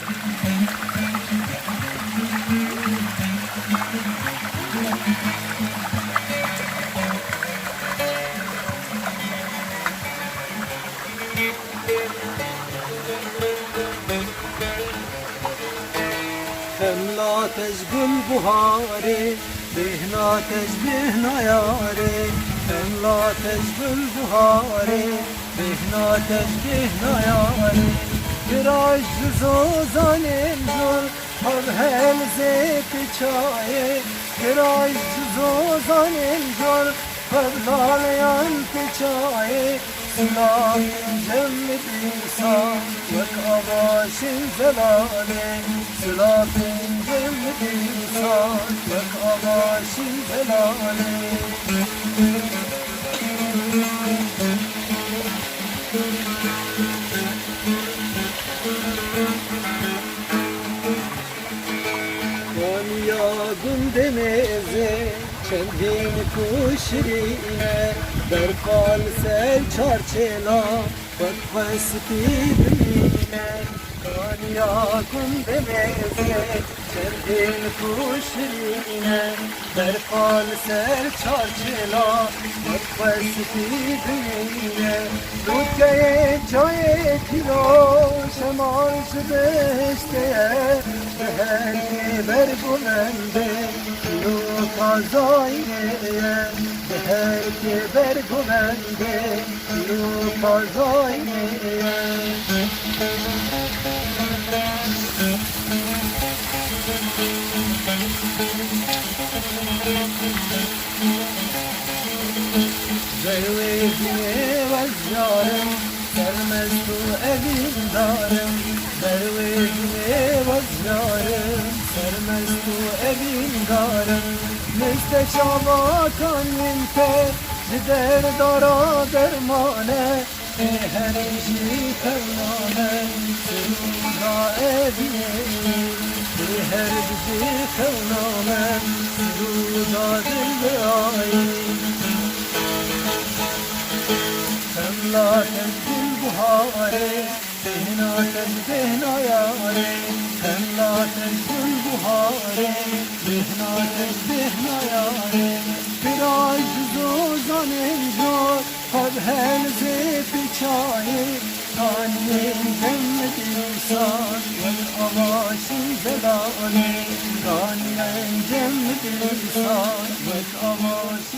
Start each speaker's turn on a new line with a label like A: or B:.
A: Hemla tezgül buhari, bihna tezbihna yari. Hemla tezgül buhari, bihna tezbihna yari. Viraj zanim zor, havhel zeyt çaye. Viraj zanim zor, havlalayan çaye. Sılam cemmi insan, vek avaşin zelale. Sılam cemmi insan, vek avaşin zelale. Konya gündemize, çendin kuşrine. Berfal sel çarçela, bakfasti bine. Konya gündemize, çendin kuşrine. Berfal sel çarçela, bakfasti bine. Rutgeye çaye tilo, şemarş beşteye. Beher bergumende, tilo kazayeye. Beher bergumende, tilo kazayeye. Dervişine vazyarım, sermez tu evin darım. Dervişine vazyarım, sermez tu evin darım. Müsteşaba kaninte, gider dara dermane. Her işi fevnane, sırra evine. Her bizi fevnane, sırra dilbeayı. Hemla tezgül buhari, bihna tezbihna yari. Hemla tezgül buhari, bihna tezbihna yari. Viraj zanim zor, havhel zepi çayi. Kanin cemmet insan, vel avaşin zelale. Kanin cemmet insan, vel avaşin